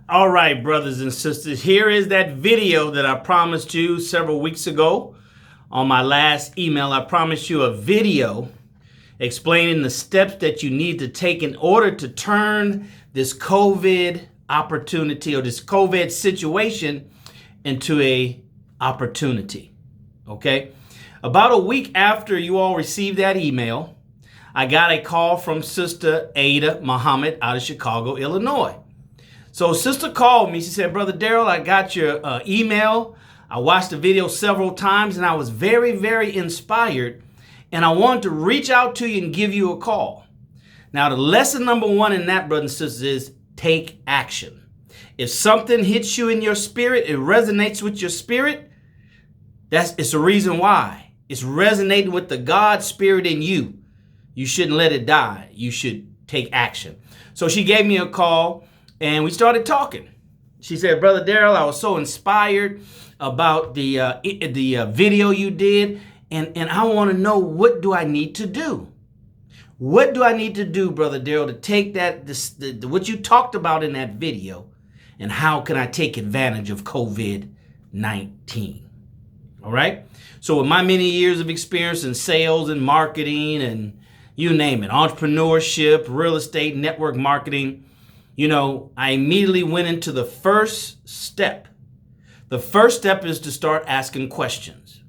All right, brothers and sisters, here is that video that I promised you several weeks ago. On my last email, I promised you a video explaining the steps that you need to take in order to turn this COVID opportunity or this COVID situation into a opportunity. Okay? About a week after you all received that email, I got a call from Sister Ada Muhammad out of Chicago, Illinois. So sister called me. She said, Brother Daryl, I got your email. I watched the video several times and I was very, very inspired. And I wanted to reach out to you and give you a call. Now, the lesson number one in that, brothers and sisters, is take action. If something hits you in your spirit, it resonates with your spirit, it's a reason why. It's resonating with the God spirit in you. You shouldn't let it die. You should take action. So she gave me a call. And we started talking. She said, Brother Daryl, I was so inspired about the video you did. And I want to know, what do I need to do? What do I need to do, Brother Daryl, to take what you talked about in that video, and how can I take advantage of COVID-19? All right. So with my many years of experience in sales and marketing and you name it, entrepreneurship, real estate, network marketing, I immediately went into the first step. The first step is to start asking questions.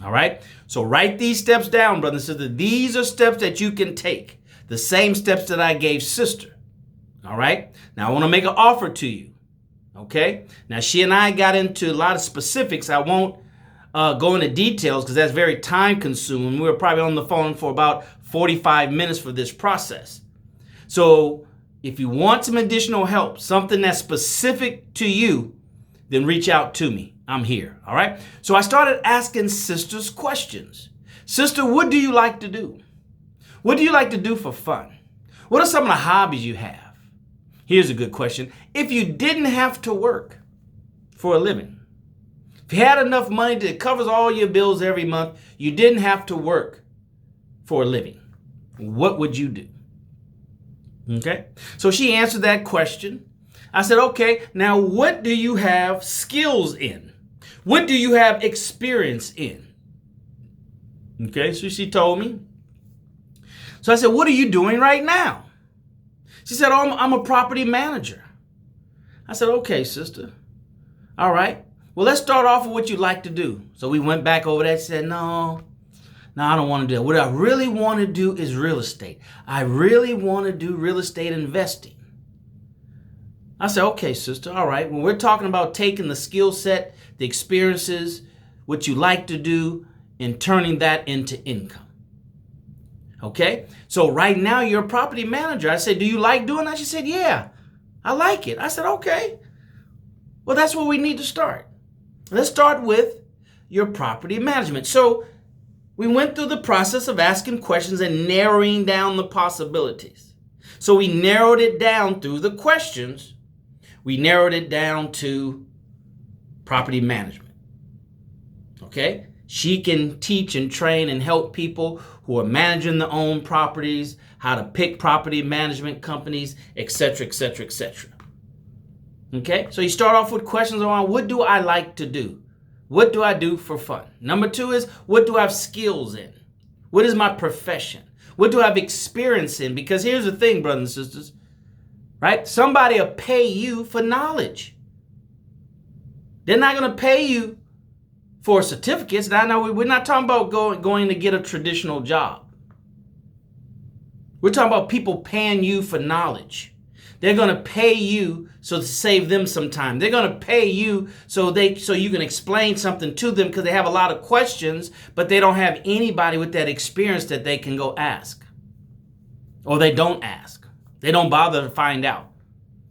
All right. So write these steps down, brothers and sisters. These are steps that you can take. The same steps that I gave sister. All right. Now I want to make an offer to you. Okay. Now she and I got into a lot of specifics. I won't go into details because that's very time consuming. We were probably on the phone for about 45 minutes for this process. So if you want some additional help, something that's specific to you, then reach out to me. I'm here. All right. So I started asking sisters questions. Sister, what do you like to do? What do you like to do for fun? What are some of the hobbies you have? Here's a good question. If you didn't have to work for a living, if you had enough money that covers all your bills every month, you didn't have to work for a living, what would you do? Okay, so she answered that question. I said, okay, now what do you have skills in? What do you have experience in? Okay, so she told me. So I said, what are you doing right now? She said, oh, I'm a property manager. I said, okay, sister. All right, well, let's start off with what you like to do. So we went back over that and said, no, I don't want to do that. What I really want to do is real estate. I really want to do real estate investing. I said, okay, sister. All right. When we're talking about taking the skill set, the experiences, what you like to do, and turning that into income. Okay. So right now you're a property manager. I said, do you like doing that? She said, yeah, I like it. I said, okay. Well, that's where we need to start. Let's start with your property management. So we went through the process of asking questions and narrowing down the possibilities. So we narrowed it down through the questions. We narrowed it down to property management. Okay? She can teach and train and help people who are managing their own properties, how to pick property management companies, etc., etc., etc. Okay? So you start off with questions around, what do I like to do? What do I do for fun? Number two is, what do I have skills in? What is my profession? What do I have experience in? Because here's the thing, brothers and sisters, right? Somebody will pay you for knowledge. They're not going to pay you for certificates. Now, we're not talking about going to get a traditional job. We're talking about people paying you for knowledge. They're going to pay you so to save them some time. They're going to pay you so you can explain something to them because they have a lot of questions, but they don't have anybody with that experience that they can go ask. Or they don't ask. They don't bother to find out.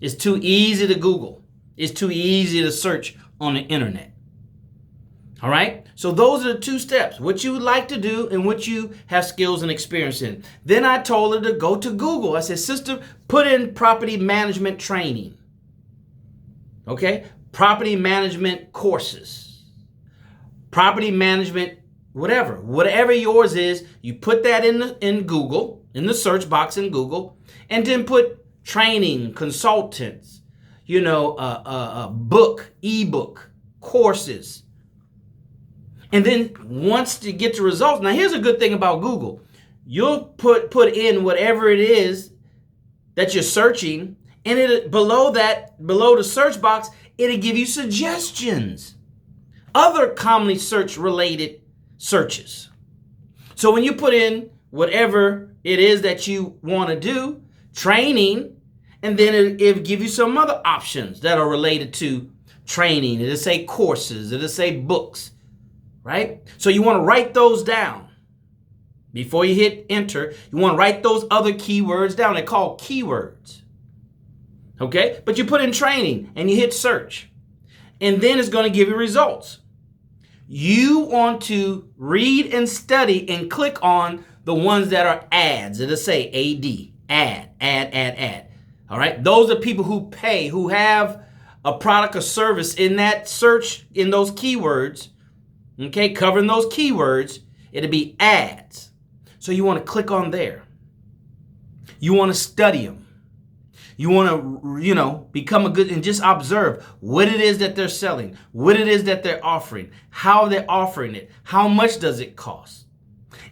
It's too easy to Google. It's too easy to search on the internet. All right. So those are the two steps, what you would like to do and what you have skills and experience in. Then I told her to go to Google. I said, sister, put in property management training. Okay. Property management courses, property management, whatever yours is, you put that in Google, in the search box in Google, and then put training, consultants, book, ebook, courses. And then once to get the results, now here's a good thing about Google. You'll put in whatever it is that you're searching, and below the search box, it'll give you suggestions. Other commonly related searches. So when you put in whatever it is that you want to do, training, and then it'll give you some other options that are related to training. It'll say courses, it'll say books, right? So you want to write those down. Before you hit enter, you want to write those other keywords down. They're called keywords. Okay? But you put in training and you hit search. And then it's going to give you results. You want to read and study and click on the ones that are ads. It'll say ad. All right? Those are people who pay, who have a product or service in that search, in those keywords. Okay? Covering those keywords, it'll be ads. So you want to click on there. You want to study them. You want to, become a good and just observe what it is that they're selling, what it is that they're offering, how they're offering it, how much does it cost.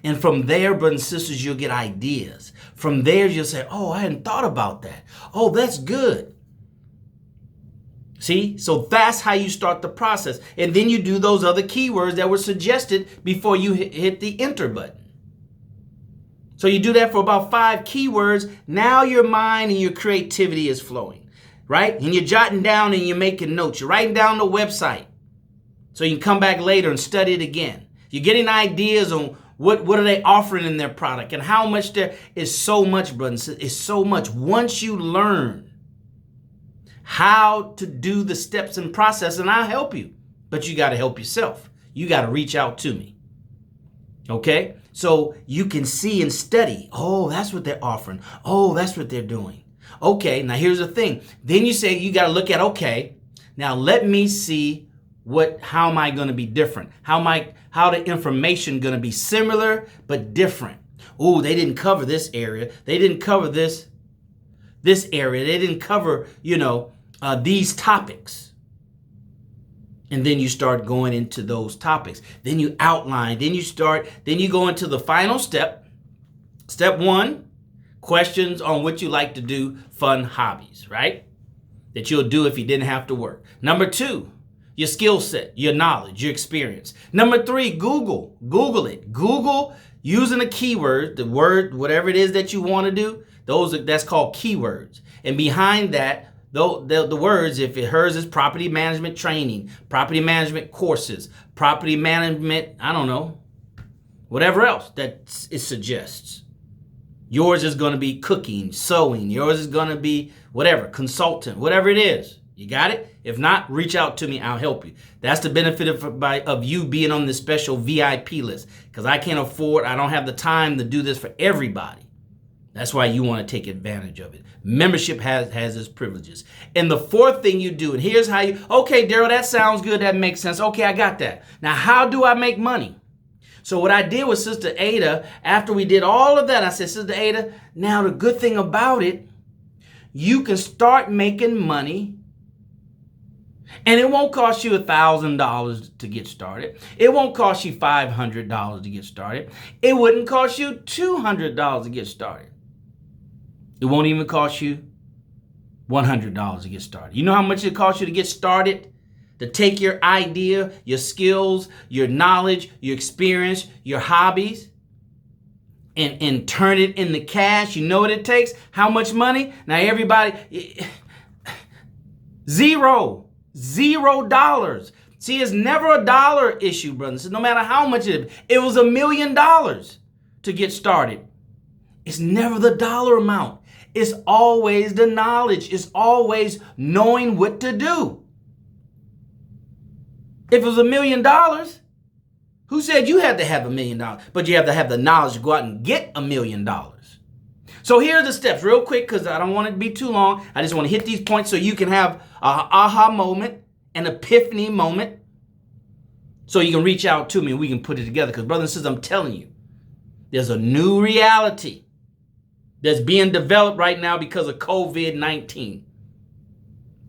And from there, brothers and sisters, you'll get ideas. From there, you'll say, oh, I hadn't thought about that. Oh, that's good. See, so that's how you start the process. And then you do those other keywords that were suggested before you hit the enter button. So you do that for about 5 keywords. Now your mind and your creativity is flowing, right? And you're jotting down and you're making notes. You're writing down the website so you can come back later and study it again. You're getting ideas on what are they offering in their product and how much there is. So much, brothers. It's so much. Once you learn how to do the steps and process, and I'll help you, but you got to help yourself. You got to reach out to me. Okay? So you can see and study. Oh, that's what they're offering. Oh, that's what they're doing. Okay, now here's the thing. Then you say you got to look at, okay, now let me see how am I going to be different? How the information going to be similar but different? Oh, they didn't cover this area. They didn't cover this area. They didn't cover, these topics. And then you start going into those topics. Then you outline. Then you go into the final step. Step 1, questions on what you like to do, fun hobbies, right? That you'll do if you didn't have to work. Number 2, your skill set, your knowledge, your experience. Number 3, Google it. Google using a keyword, the word, whatever it is that you want to do, that's called keywords. And behind that, the words, if hers is property management training, property management courses, property management, I don't know, whatever else that it suggests. Yours is going to be cooking, sewing. Yours is going to be whatever, consultant, whatever it is. You got it? If not, reach out to me. I'll help you. That's the benefit of you being on this special VIP list, because I don't have the time to do this for everybody. That's why you want to take advantage of it. Membership has its privileges. And the 4th thing you do, and here's how okay, Daryl, that sounds good. That makes sense. Okay, I got that. Now, how do I make money? So what I did with Sister Ada, after we did all of that, I said, Sister Ada, now the good thing about it, you can start making money. And it won't cost you $1,000 to get started. It won't cost you $500 to get started. It wouldn't cost you $200 to get started. It won't even cost you $100 to get started. You know how much it costs you to get started? To take your idea, your skills, your knowledge, your experience, your hobbies, and turn it into cash. You know what it takes? How much money? Now everybody, $0. See, it's never a dollar issue, brothers. No matter how much it was $1 million to get started. It's never the dollar amount. It's always the knowledge. It's always knowing what to do. If it was $1 million, who said you had to have $1 million? But you have to have the knowledge to go out and get $1 million. So here are the steps real quick, because I don't want it to be too long. I just want to hit these points so you can have an aha moment, an epiphany moment, so you can reach out to me and we can put it together. Because brothers and sisters, I'm telling you, there's a new reality that's being developed right now because of COVID-19.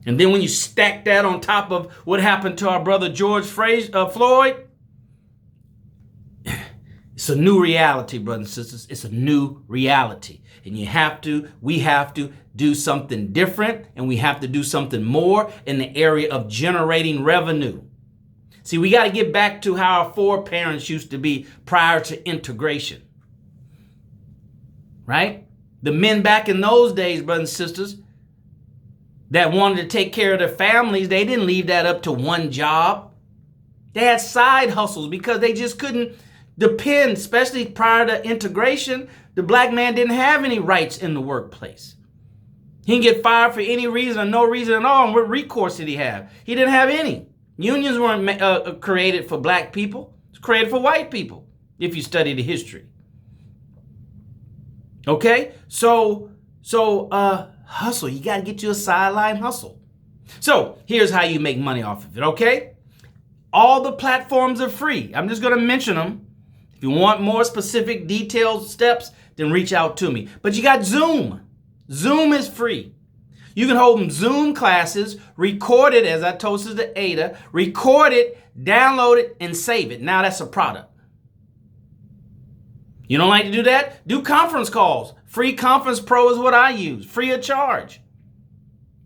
And then when you stack that on top of what happened to our brother George Floyd, it's a new reality, brothers and sisters. It's a new reality. And we have to do something different, and we have to do something more in the area of generating revenue. See, we got to get back to how our foreparents used to be prior to integration. Right? The men back in those days, brothers and sisters, that wanted to take care of their families, they didn't leave that up to one job. They had side hustles because they just couldn't depend, especially prior to integration. The black man didn't have any rights in the workplace. He didn't get fired for any reason or no reason at all. And what recourse did he have? He didn't have any. Unions weren't created for black people. It's created for white people, if you study the history. Okay? So hustle. You got to get you a sideline hustle. So here's how you make money off of it, okay? All the platforms are free. I'm just going to mention them. If you want more specific detailed steps, then reach out to me. But you got Zoom. Zoom is free. You can hold Zoom classes, record it, as I told Sister Ada, record it, download it, and save it. Now that's a product. You don't like to do that? Do conference calls. Free Conference Pro is what I use, free of charge.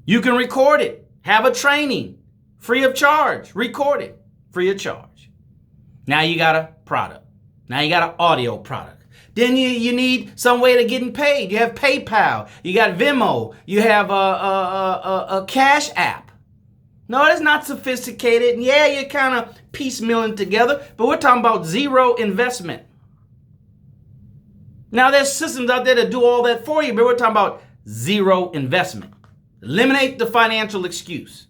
You can record it, have a training, free of charge. Record it, free of charge. Now you got a product. Now you got an audio product. Then you need some way to getting paid. You have PayPal, you got Venmo, you have a Cash App. No, it's not sophisticated. Yeah, you're kind of piecemealing together, but we're talking about zero investment. Now, there's systems out there that do all that for you, but we're talking about zero investment. Eliminate the financial excuse,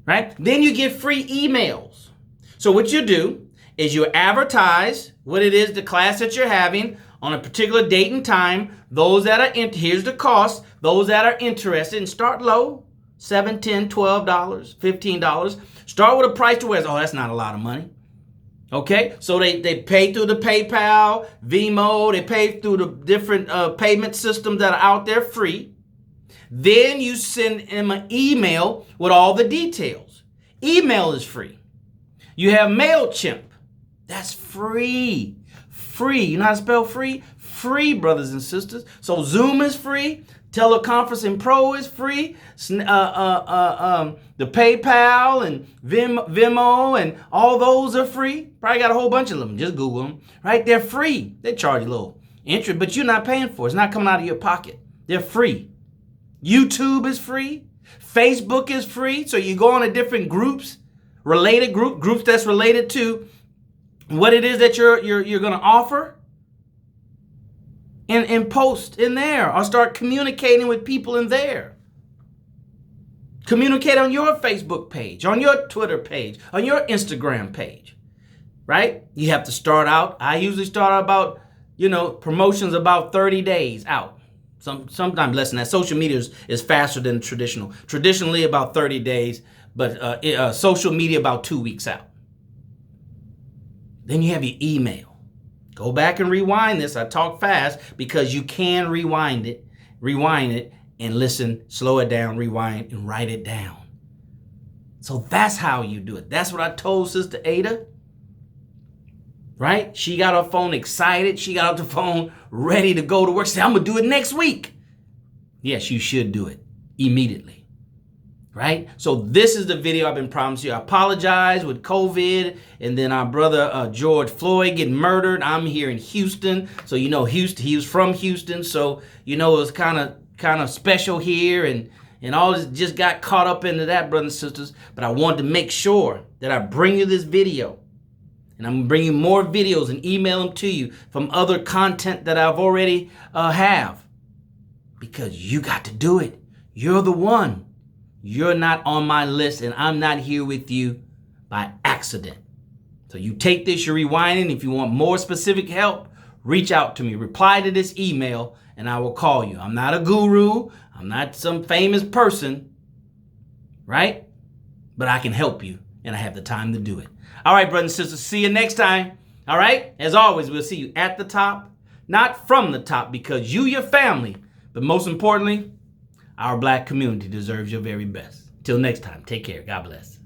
right? Then you get free emails. So what you do is you advertise what it is, the class that you're having on a particular date and time. Those that are here's the cost. Those that are interested, and start low, $7, $10, $12, $15. Start with a price to where, oh, that's not a lot of money. Okay, so they pay through the PayPal, Venmo, they pay through the different payment systems that are out there free. Then you send them an email with all the details. Email is free. You have MailChimp. That's free. Free. You know how to spell free? Free, brothers and sisters. So Zoom is free. Teleconferencing Pro is free. The PayPal and Venmo and all those are free. Probably got a whole bunch of them. Just Google them. Right? They're free. They charge a little interest, but you're not paying for it. It's not coming out of your pocket. They're free. YouTube is free. Facebook is free. So you go on to different groups, groups that's related to what it is that you're going to offer. And post in there, or start communicating with people in there. Communicate on your Facebook page, on your Twitter page, on your Instagram page, right? You have to start out. I usually start out about, promotions about 30 days out. Sometimes less than that. Social media is faster than traditional. Traditionally about 30 days, but social media about 2 weeks out. Then you have your email. Go back and rewind this. I talk fast because you can rewind it, and listen, slow it down, rewind, and write it down. So that's how you do it. That's what I told Sister Ada, right? She got her phone excited. She got off the phone ready to go to work. She said, I'm going to do it next week. Yes, you should do it immediately. Right? So this is the video I've been promising you. I apologize with COVID and then our brother George Floyd getting murdered. I'm here in Houston. So Houston, he was from Houston. So it was kind of special here and all this, just got caught up into that, brothers and sisters. But I wanted to make sure that I bring you this video. And I'm going to bring you more videos and email them to you from other content that I've already have. Because you got to do it. You're the one. You're not on my list, and I'm not here with you by accident. So you take this, you're rewinding. If you want more specific help, reach out to me. Reply to this email, and I will call you. I'm not a guru. I'm not some famous person, right? But I can help you, and I have the time to do it. All right, brothers and sisters, see you next time. All right? As always, we'll see you at the top, not from the top, because your family, but most importantly, Our black community deserves your very best. Till next time, take care. God bless.